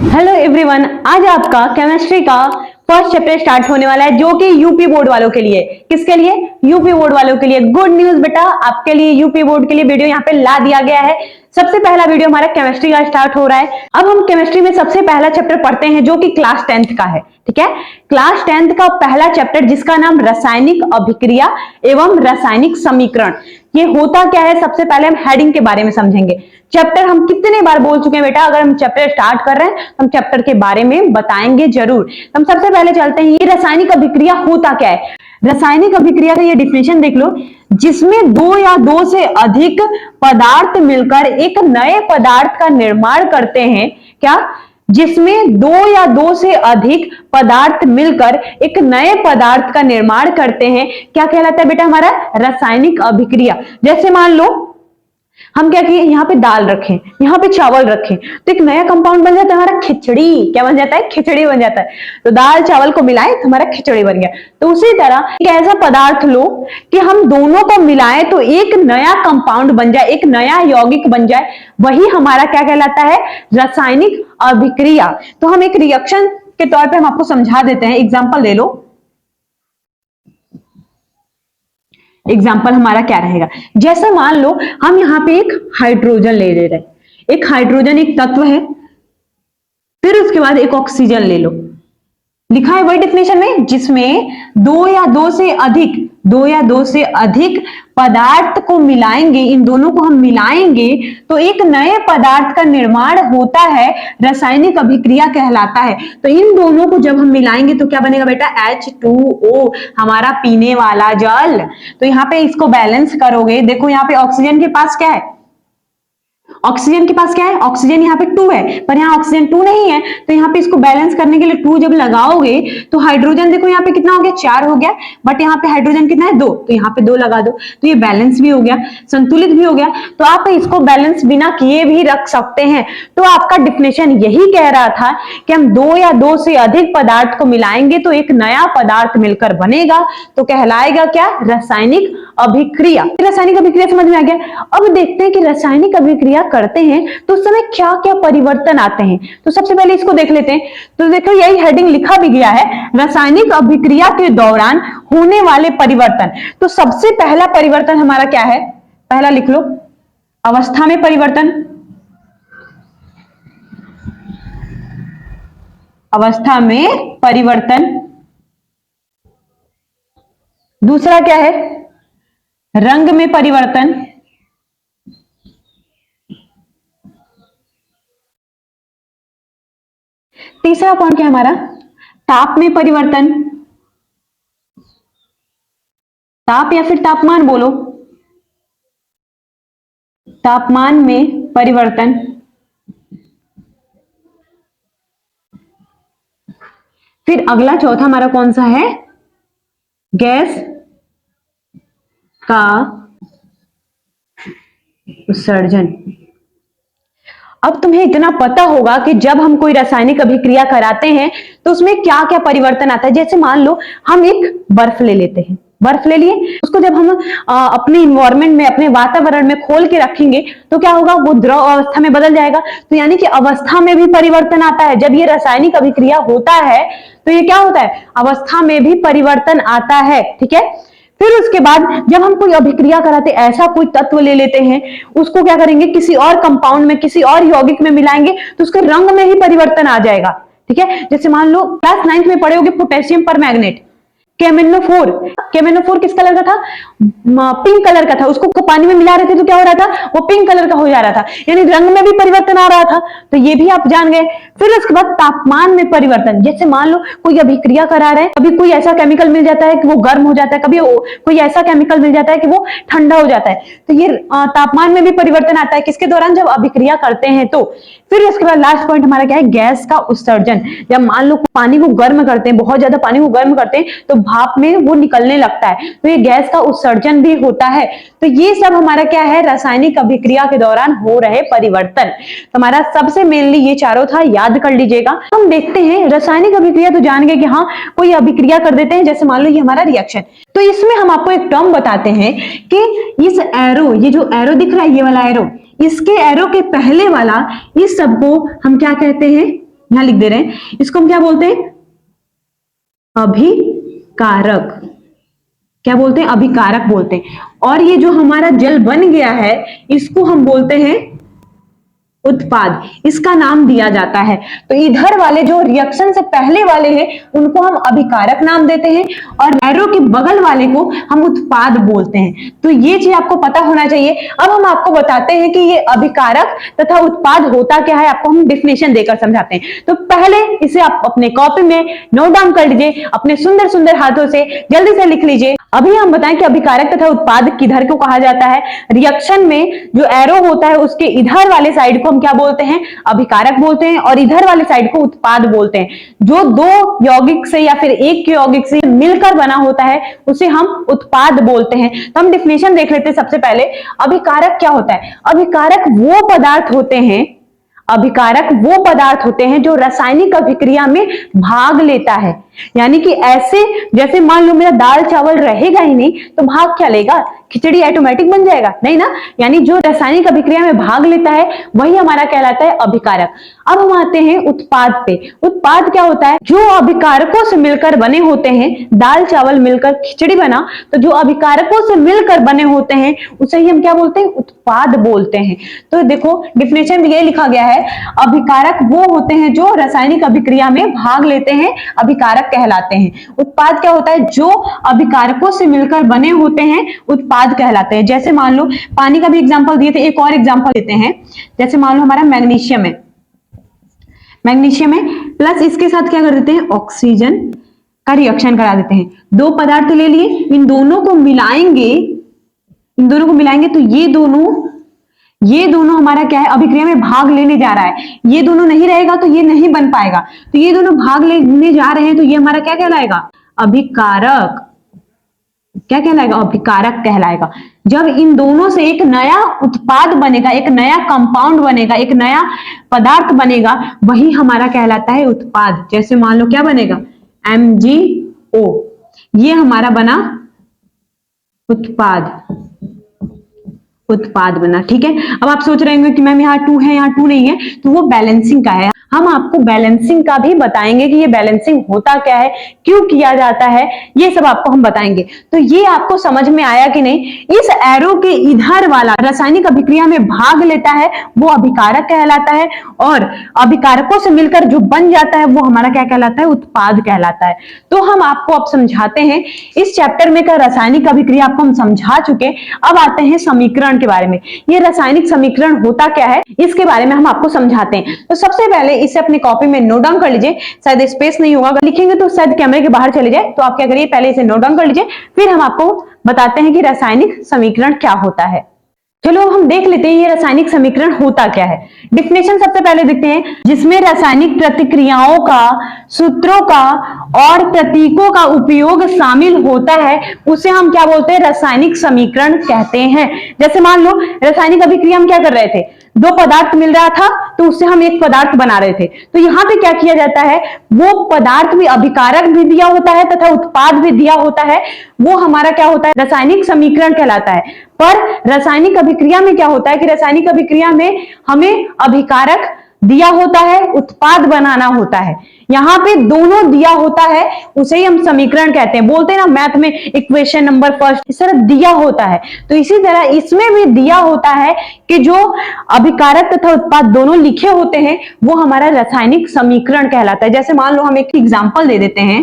Hello everyone, आज आपका chemistry का फर्स्ट चैप्टर स्टार्ट होने वाला है, जो कि यूपी बोर्ड वालों के लिए। किसके लिए? यूपी बोर्ड वालों के लिए। गुड न्यूज बेटा, आपके लिए यूपी बोर्ड के लिए वीडियो यहाँ पे ला दिया गया है। सबसे पहला वीडियो हमारा केमिस्ट्री का स्टार्ट हो रहा है। अब हम केमिस्ट्री में सबसे पहला चैप्टर पढ़ते हैं, जो कि क्लास 10th का है। ठीक है, क्लास 10th का पहला चैप्टर, जिसका नाम रासायनिक अभिक्रिया एवं रासायनिक समीकरण। ये होता क्या है, सबसे पहले हम हेडिंग के बारे में समझेंगे। चैप्टर हम कितने बार बोल चुके हैं बेटा, अगर हम चैप्टर स्टार्ट कर रहे हैं तो हम चैप्टर के बारे में बताएंगे जरूर। हम सबसे पहले चलते हैं, ये रासायनिक अभिक्रिया होता क्या है। रासायनिक अभिक्रिया का ये डिफिनेशन देख लो, जिसमें दो या दो से अधिक पदार्थ मिलकर एक नए पदार्थ का निर्माण करते हैं। क्या? जिसमें दो या दो से अधिक पदार्थ मिलकर एक नए पदार्थ का निर्माण करते हैं, क्या कहलाता है बेटा? हमारा रासायनिक अभिक्रिया। जैसे मान लो हम क्या किए, यहाँ पे दाल रखें, यहाँ पे चावल रखें, तो एक नया कंपाउंड बन जाता है हमारा खिचड़ी। क्या बन जाता है? खिचड़ी बन जाता है। तो दाल चावल को मिलाएं तो हमारा खिचड़ी बन गया। तो उसी तरह एक ऐसा पदार्थ लो कि हम दोनों को मिलाएं तो एक नया कंपाउंड बन जाए, एक नया यौगिक बन जाए, वही हमारा क्या कहलाता है? रासायनिक अभिक्रिया। तो हम एक रिएक्शन के तौर पर हम आपको समझा देते हैं। एग्जाम्पल ले लो। एग्जाम्पल हमारा क्या रहेगा, जैसे मान लो हम यहाँ पे एक हाइड्रोजन ले रहे हैं। एक हाइड्रोजन एक तत्व है, फिर उसके बाद एक ऑक्सीजन ले लो। लिखा है वही डेफिनेशन में, जिसमें दो या दो से अधिक पदार्थ को मिलाएंगे, इन दोनों को हम मिलाएंगे तो एक नए पदार्थ का निर्माण होता है, रासायनिक अभिक्रिया कहलाता है। तो इन दोनों को जब हम मिलाएंगे तो क्या बनेगा बेटा? H2O, हमारा पीने वाला जल। तो यहाँ पे इसको बैलेंस करोगे, देखो यहाँ पे ऑक्सीजन के पास क्या है? ऑक्सीजन के पास क्या है? ऑक्सीजन यहाँ पे 2 है, पर यहाँ ऑक्सीजन 2 नहीं है। तो यहाँ पे इसको बैलेंस करने के लिए 2 जब लगाओगे तो हाइड्रोजन देखो यहाँ पे कितना हो गया? 4 हो गया, बट यहाँ पे हाइड्रोजन कितना है? 2। तो यहाँ पे 2 लगा दो, तो ये बैलेंस भी हो गया, संतुलित भी हो गया। तो आप इसको बैलेंस बिना किए भी रख सकते हैं। तो आपका डिफिनेशन यही कह रहा था कि हम दो या दो से अधिक पदार्थ को मिलाएंगे तो एक नया पदार्थ मिलकर बनेगा, तो कहलाएगा क्या? रासायनिक अभिक्रिया। रासायनिक अभिक्रिया समझ में आ गया। अब देखते हैं कि रासायनिक अभिक्रिया करते हैं तो उस समय क्या क्या परिवर्तन आते हैं। तो सबसे पहले इसको देख लेते हैं। तो देखो यही हेडिंग लिखा भी गया है, रासायनिक अभिक्रिया के दौरान होने वाले परिवर्तन। तो सबसे पहला परिवर्तन हमारा क्या है? पहला लिख लो, अवस्था में परिवर्तन। अवस्था में परिवर्तन। दूसरा क्या है? रंग में परिवर्तन। तीसरा पॉइंट क्या है हमारा? ताप में परिवर्तन। ताप या फिर तापमान बोलो, तापमान में परिवर्तन। फिर अगला चौथा हमारा कौन सा है? गैस का उत्सर्जन। अब तुम्हें इतना पता होगा कि जब हम कोई रासायनिक अभिक्रिया कराते हैं तो उसमें क्या क्या परिवर्तन आता है। जैसे मान लो हम एक बर्फ ले लेते हैं, बर्फ ले लिए, उसको जब हम अपने इन्वायरमेंट में, अपने वातावरण में खोल के रखेंगे तो क्या होगा? वो द्रव अवस्था में बदल जाएगा। तो यानी कि अवस्था में भी परिवर्तन आता है। जब ये रासायनिक अभिक्रिया होता है तो ये क्या होता है? अवस्था में भी परिवर्तन आता है। ठीक है, फिर उसके बाद जब हम कोई अभिक्रिया कराते, ऐसा कोई तत्व ले लेते हैं, उसको क्या करेंगे? किसी और कंपाउंड में, किसी और यौगिक में मिलाएंगे तो उसके रंग में ही परिवर्तन आ जाएगा। ठीक है, जैसे मान लो क्लास 9th में पढ़े होगे पोटेशियम परमैंगनेट, केमिनोफोर। केमिनोफोर किस कलर का था? पिंक कलर का था। उसको पानी में मिला रहे थे तो क्या हो रहा था? वो पिंक कलर का हो जा रहा था, यानी रंग में भी परिवर्तन आ रहा था। तो ये भी आप जान गए। फिर उसके बाद तापमान में परिवर्तन। जैसे मान लो कोई अभिक्रिया करा रहे हैं, कभी कोई ऐसा केमिकल मिल जाता है कि वो गर्म हो जाता है, कभी कोई ऐसा केमिकल मिल जाता है कि वो ठंडा हो जाता है। तो ये तापमान में भी परिवर्तन आता है, किसके दौरान? जब अभिक्रिया करते हैं तो। फिर उसके बाद लास्ट पॉइंट हमारा क्या है? गैस का उत्सर्जन। जब मान लो पानी को गर्म करते हैं, बहुत ज्यादा पानी को गर्म करते हैं तो भाप में वो निकलने लगता है, तो ये गैस का उत्सर्जन भी होता है। तो ये सब हमारा क्या है? रासायनिक अभिक्रिया के दौरान हो रहे परिवर्तन। तो हमारा सबसे मेनली ये चारों था, याद कर लीजिएगा। हम देखते हैं रासायनिक अभिक्रिया तो जान गए कि हाँ कोई अभिक्रिया कर देते हैं, जैसे मान लो ये हमारा रिएक्शन। तो इसमें हम आपको एक टर्म बताते हैं कि इस एरो, ये जो एरो दिख रहा है, ये वाला एरो, इसके एरो के पहले वाला इस सब को हम क्या कहते हैं? यहां लिख दे रहे हैं, इसको हम क्या बोलते हैं? अभिकारक। क्या बोलते हैं? अभिकारक बोलते हैं। और ये जो हमारा जल बन गया है, इसको हम बोलते हैं उत्पाद। इसका नाम दिया जाता है। तो इधर वाले जो रिएक्शन से पहले वाले हैं उनको हम अभिकारक नाम देते हैं, और एरो के बगल वाले को हम उत्पाद बोलते हैं। तो ये चीज आपको पता होना चाहिए। अब हम आपको बताते हैं कि ये अभिकारक तथा उत्पाद होता क्या है, आपको हम डिफिनेशन देकर समझाते हैं। तो पहले इसे आप अपने कॉपी में नोट डाउन कर लीजिए, अपने सुंदर सुंदर हाथों से जल्दी से लिख लीजिए। अभी हम बताएं कि अभिकारक तथा उत्पाद किधर को कहा जाता है। रिएक्शन में जो एरो होता है उसके इधर वाले साइड को हम क्या बोलते हैं? अभिकारक बोलते हैं, और इधर वाले साइड को उत्पाद बोलते हैं। जो दो यौगिक से या फिर एक के यौगिक से मिलकर बना होता है उसे हम उत्पाद बोलते हैं। तो हम डिफिनेशन देख लेते हैं। सबसे पहले अभिकारक क्या होता है? अभिकारक वो पदार्थ होते हैं, अभिकारक वो पदार्थ होते हैं जो रासायनिक अभिक्रिया में भाग लेता है। यानी कि ऐसे, जैसे मान लो मेरा दाल चावल रहेगा ही नहीं तो भाग क्या लेगा? खिचड़ी ऑटोमेटिक बन जाएगा? नहीं ना। यानी जो रासायनिक अभिक्रिया में भाग लेता है वही हमारा कहलाता है अभिकारक। अब हम आते हैं उत्पाद पे। उत्पाद क्या होता है? जो अभिकारकों से मिलकर बने होते हैं, दाल चावल मिलकर खिचड़ी बना, तो जो अभिकारकों से मिलकर बने होते हैं उसे ही हम क्या बोलते हैं? उत्पाद बोलते हैं। तो देखो डिफिनेशन में ये लिखा गया है, अभिकारक वो होते हैं जो रासायनिक अभिक्रिया में भाग लेते हैं, अभिकारक कहलाते हैं। उत्पाद क्या होता है? जो अभिकारकों से मिलकर बने होते हैं उत्पाद कहलाते हैं। जैसे मान लो पानी का भी एग्जांपल दिए थे, एक और एग्जांपल देते हैं। जैसे मान लो हमारा मैग्नीशियम है, मैग्नीशियम है प्लस इसके साथ क्या कर देते हैं? ऑक्सीजन का रिएक्शन करा देते हैं। दो पदार्थ ले लिए, इन दोनों को मिलाएंगे, इन दोनों को मिलाएंगे तो ये दोनों हमारा क्या है? अभिक्रिया में भाग लेने जा रहा है। ये दोनों नहीं रहेगा तो ये नहीं बन पाएगा, तो ये दोनों भाग लेने जा रहे हैं तो ये हमारा क्या कहलाएगा? अभिकारक। क्या कहलाएगा? अभिकारक कहलाएगा। जब इन दोनों से एक नया उत्पाद बनेगा, एक नया कंपाउंड बनेगा, एक नया पदार्थ बनेगा, वही हमारा कहलाता है उत्पाद। जैसे मान लो क्या बनेगा? MgO, ये हमारा बना उत्पाद, उत्पाद बना। ठीक है। अब आप सोच रहे होंगे कि मैम यहाँ 2 है, यहाँ 2 नहीं है, तो वो बैलेंसिंग का है। हम आपको बैलेंसिंग का भी बताएंगे कि ये बैलेंसिंग होता क्या है, क्यों किया जाता है, ये सब आपको हम बताएंगे। तो ये आपको समझ में आया कि नहीं? इस एरो के इधर वाला रासायनिक अभिक्रिया में भाग लेता है वो अभिकारक कहलाता है, और अभिकारकों से मिलकर जो बन जाता है वो हमारा क्या कहलाता है? उत्पाद कहलाता है। तो हम आपको अब समझाते हैं, इस चैप्टर में का रासायनिक अभिक्रिया आपको हम समझा चुके। अब आते हैं समीकरण के बारे में। ये रासायनिक समीकरण होता क्या है इसके बारे में हम आपको समझाते हैं। तो सबसे पहले इसे अपनी कॉपी में नोट डाउन कर लीजिए। शायद स्पेस नहीं होगा, अगर लिखेंगे तो शायद कैमरे के बाहर चले जाए, तो आप क्या करिए, पहले इसे नोट डाउन कर लीजिए, फिर हम आपको बताते हैं कि रासायनिक समीकरण क्या होता है। चलो हम देख लेते हैं ये रासायनिक समीकरण होता क्या है। डिफिनेशन सबसे पहले देखते हैं, जिसमें रासायनिक प्रतिक्रियाओं का, सूत्रों का और प्रतीकों का उपयोग शामिल होता है उसे हम क्या बोलते हैं? रासायनिक समीकरण कहते हैं। जैसे मान लो रासायनिक अभिक्रिया हम क्या कर रहे थे? दो पदार्थ मिल रहा था तो उससे हम एक पदार्थ बना रहे थे। तो यहाँ पे क्या किया जाता है? वो पदार्थ भी, अभिकारक भी दिया होता है तथा उत्पाद भी दिया होता है, वो हमारा क्या होता है? रासायनिक समीकरण कहलाता है। पर रासायनिक अभिक्रिया में क्या होता है कि रासायनिक अभिक्रिया में हमें अभिकारक दिया होता है, उत्पाद बनाना होता है। यहाँ पे दोनों दिया होता है, उसे ही हम समीकरण कहते हैं। बोलते हैं ना मैथ में इक्वेशन नंबर फर्स्ट, इस तरह दिया होता है। तो इसी तरह इसमें भी दिया होता है कि जो अभिकारक तथा उत्पाद दोनों लिखे होते हैं वो हमारा रासायनिक समीकरण कहलाता है। जैसे मान लो हम एक एग्जाम्पल दे देते हैं,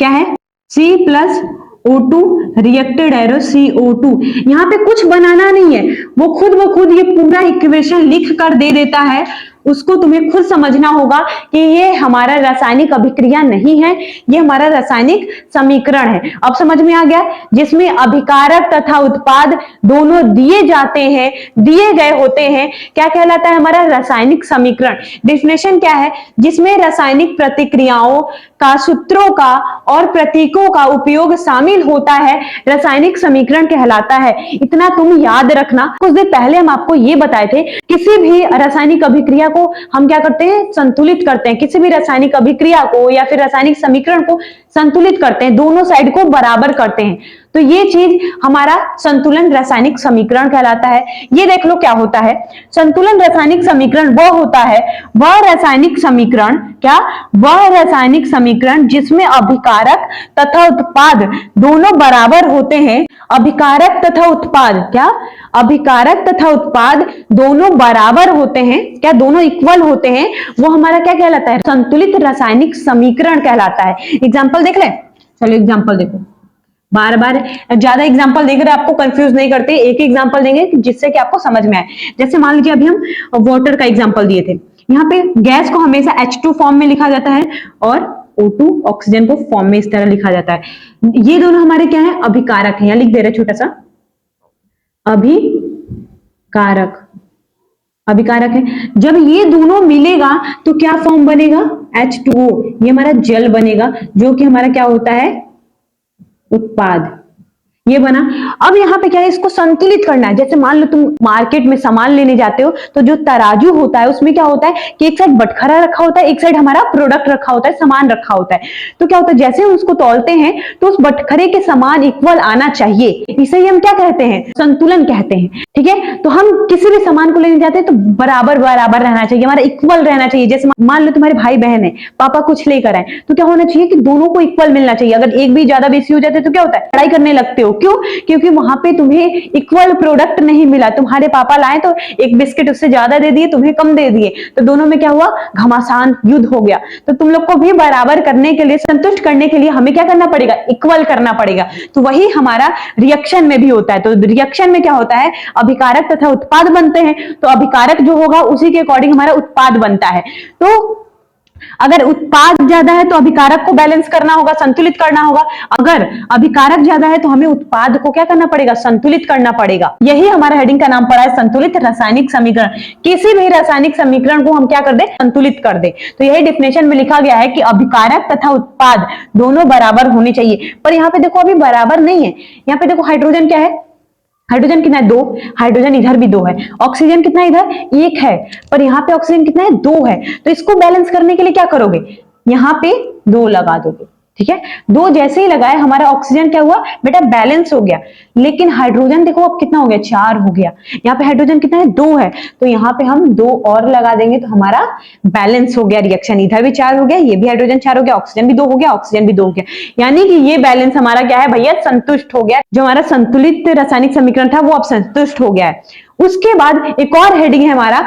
क्या है? C+O2 reacted arrow CO2। यहाँ पे कुछ बनाना नहीं है, वो खुद ब खुद ये पूरा इक्वेशन लिख कर दे देता है। उसको तुम्हें खुद समझना होगा कि ये हमारा रासायनिक अभिक्रिया नहीं है, ये हमारा रासायनिक समीकरण है। अब समझ में आ गया? जिसमें अभिकारक तथा उत्पाद दोनों दिए जाते हैं, दिए गए होते हैं, क्या कहलाता है? हमारा रासायनिक समीकरण। डेफिनेशन क्या है? जिसमें रासायनिक प्रतिक्रियाओं का, सूत्रों का और प्रतीकों का उपयोग शामिल होता है, रासायनिक समीकरण कहलाता है। इतना तुम याद रखना। कुछ देर पहले हम आपको ये बताए थे, किसी भी रासायनिक अभिक्रिया को हम क्या करते हैं? संतुलित करते हैं। किसी भी रासायनिक अभिक्रिया को या फिर रासायनिक समीकरण को संतुलित करते हैं, दोनों साइड को बराबर करते हैं। तो तो ये चीज हमारा संतुलन रासायनिक समीकरण कहलाता है। ये देख लो क्या होता है, संतुलन रासायनिक समीकरण वह होता है, वह रासायनिक समीकरण, क्या, वह रासायनिक समीकरण जिसमें अभिकारक तथा उत्पाद दोनों बराबर होते हैं। अभिकारक तथा उत्पाद, क्या, अभिकारक तथा उत्पाद दोनों बराबर होते हैं, क्या, दोनों इक्वल होते हैं, वो हमारा क्या कहलाता है, संतुलित रासायनिक समीकरण कहलाता है। एग्जाम्पल देख ले, चलो एग्जाम्पल देखो, बार बार ज्यादा एग्जांपल देकर आपको कंफ्यूज नहीं करते, एक एग्जांपल देंगे जिससे कि आपको समझ में आए। जैसे मान लीजिए अभी हम वाटर का एग्जांपल दिए थे, यहाँ पे गैस को हमेशा H2 फॉर्म में लिखा जाता है और O2 ऑक्सीजन को फॉर्म में इस तरह लिखा जाता है। ये दोनों हमारे क्या है, अभिकारक है, यहाँ लिख दे रहे छोटा सा, अभिकारक, अभिकारक है। जब ये दोनों मिलेगा तो क्या फॉर्म बनेगा, H2O, ये हमारा जल बनेगा, जो कि हमारा क्या होता है, उत्पाद, ये बना। अब यहाँ पे क्या है, इसको संतुलित करना है। जैसे मान लो तुम मार्केट में सामान लेने जाते हो, तो जो तराजू होता है उसमें क्या होता है कि एक साइड बटखरा रखा होता है, एक साइड हमारा प्रोडक्ट रखा होता है, सामान रखा होता है। तो क्या होता है, जैसे हम उसको तौलते हैं तो उस बटखरे के समान इक्वल आना चाहिए, इसे ही हम क्या कहते हैं, संतुलन कहते हैं। ठीक है, तो हम किसी भी सामान को लेने जाते हैं तो बराबर बराबर रहना चाहिए, हमारा इक्वल रहना चाहिए। जैसे मान लो तुम्हारे भाई बहन है, पापा कुछ लेकर आए, तो क्या होना चाहिए कि दोनों को इक्वल मिलना चाहिए। अगर एक भी ज्यादा बेसी हो जाते तो क्या होता है, लड़ाई करने लगते हो। क्यों, क्योंकि वहां पे तुम्हें इक्वल प्रोडक्ट नहीं मिला। तुम्हारे पापा लाए तो एक बिस्किट उससे ज्यादा दे दिए, तुम्हें कम दे दिए, तो दोनों में क्या हुआ, घमासान युद्ध हो गया। तो तुम लोग को भी बराबर करने के लिए, संतुष्ट करने के लिए हमें क्या करना पड़ेगा, इक्वल करना पड़ेगा। तो वही हमारा रिएक्शन में भी होता है। तो रिएक्शन में क्या होता है, अभिकारक तथा उत्पाद बनते हैं, तो अभिकारक जो होगा उसी के अकॉर्डिंग हमारा उत्पाद बनता है। तो अगर उत्पाद ज्यादा है तो अभिकारक को बैलेंस करना होगा, संतुलित करना होगा। अगर अभिकारक ज्यादा है तो हमें उत्पाद को क्या करना पड़ेगा, संतुलित करना पड़ेगा। यही हमारा हेडिंग का नाम पड़ा है, संतुलित रासायनिक समीकरण। किसी भी रासायनिक समीकरण को हम क्या कर दे, संतुलित कर दे। तो यही डिफिनेशन में लिखा गया है कि अभिकारक तथा उत्पाद दोनों बराबर होने चाहिए। पर यहाँ पे देखो अभी बराबर नहीं है। यहाँ पे देखो हाइड्रोजन क्या है, हाइड्रोजन कितना है, 2, हाइड्रोजन इधर भी 2 है। ऑक्सीजन कितना इधर, 1 है, पर यहाँ पे ऑक्सीजन कितना है, 2 है। तो इसको बैलेंस करने के लिए क्या करोगे, यहाँ पे 2 लगा दोगे। ठीक है, 2 जैसे ही लगाए हमारा ऑक्सीजन क्या हुआ बेटा, बैलेंस हो गया। लेकिन हाइड्रोजन देखो अब कितना हो गया, 4 हो गया। यहाँ पे हाइड्रोजन कितना है, 2 है, तो यहाँ पे हम 2 और लगा देंगे तो हमारा बैलेंस हो गया रिएक्शन। इधर भी 4 हो गया, ये भी हाइड्रोजन 4 हो गया, ऑक्सीजन भी 2 हो गया, ऑक्सीजन भी 2 हो गया। यानी कि ये बैलेंस हमारा क्या है भैया, संतुष्ट हो गया। जो हमारा संतुलित रासायनिक समीकरण था वो अब संतुष्ट हो गया है। उसके बाद एक और हेडिंग है हमारा,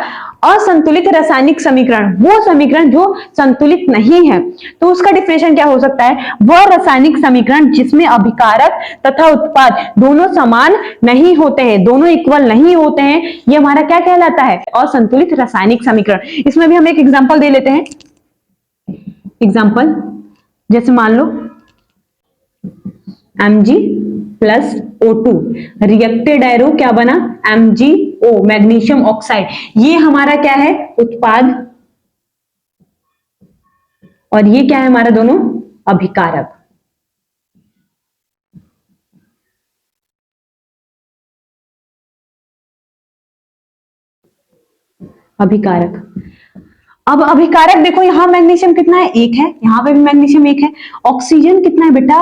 असंतुलित रासायनिक समीकरण, वो समीकरण जो संतुलित नहीं है। तो उसका डिफिनेशन क्या हो सकता है, वह रासायनिक समीकरण जिसमें अभिकारक तथा उत्पाद दोनों समान नहीं होते हैं, दोनों इक्वल नहीं होते हैं, ये हमारा क्या कहलाता है, असंतुलित रासायनिक समीकरण। इसमें भी हम एक एग्जांपल दे लेते हैं। एग्जांपल जैसे मान लो Mg+O2 रिएक्टेड एरो क्या बना, MgO, मैग्नीशियम ऑक्साइड। ये हमारा क्या है, उत्पाद, और ये क्या है हमारा दोनों अभिकारक। अभिकारक, अब अभिकारक देखो यहां मैग्नीशियम कितना है, 1 है, यहां पे भी मैग्नीशियम 1 है। ऑक्सीजन कितना है बेटा,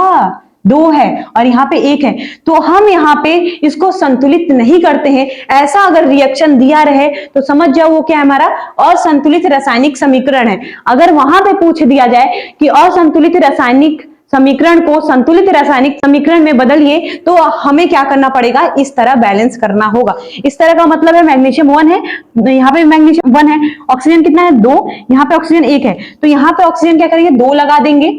2 है, और यहाँ पे 1 है। तो हम यहाँ पे इसको संतुलित नहीं करते हैं। ऐसा अगर रिएक्शन दिया रहे तो समझ जाओ वो क्या है, हमारा असंतुलित रासायनिक समीकरण है। अगर वहां पे पूछ दिया जाए कि असंतुलित रासायनिक समीकरण को संतुलित रासायनिक समीकरण में बदलिए, तो हमें क्या करना पड़ेगा, इस तरह बैलेंस करना होगा। इस तरह का मतलब है मैग्नीशियम 1 है, यहाँ पे मैग्नीशियम 1 है, ऑक्सीजन कितना है, 2, यहाँ पे ऑक्सीजन 1 है, तो यहाँ पे ऑक्सीजन क्या करेंगे, 2 लगा देंगे।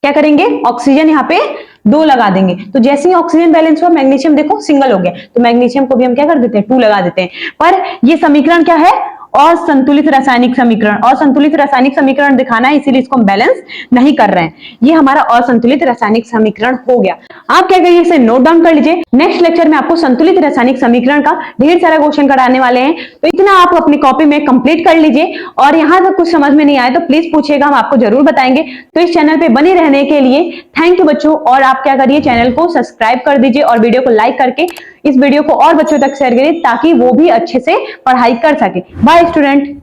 क्या करेंगे, ऑक्सीजन यहाँ पे 2 लगा देंगे। तो जैसे ही ऑक्सीजन बैलेंस हुआ, मैग्नीशियम देखो सिंगल हो गया, तो मैग्नीशियम को भी हम क्या कर देते हैं, 2 लगा देते हैं। पर ये समीकरण क्या है, असंतुलित रासायनिक समीकरण। असंतुलित रासायनिक समीकरण दिखाना है, इसीलिए इसको हम बैलेंस नहीं कर रहे हैं। ये हमारा असंतुलित रासायनिक समीकरण हो गया। आप क्या करिए, इसे नोट डाउन कर लीजिए। नेक्स्ट लेक्चर में आपको संतुलित रासायनिक समीकरण का ढेर सारा क्वेश्चन कराने वाले हैं, तो इतना आप अपनी कॉपी में कंप्लीट कर लीजिए। और यहाँ तक कुछ समझ में नहीं आए तो प्लीज पूछिएगा, हम आपको जरूर बताएंगे। तो इस चैनल पे बने रहने के लिए थैंक यू बच्चों। और आप क्या करिए, चैनल को सब्सक्राइब कर दीजिए और वीडियो को लाइक करके इस वीडियो को और बच्चों तक शेयर करिए, ताकि वो भी अच्छे से पढ़ाई कर सके। Bye student.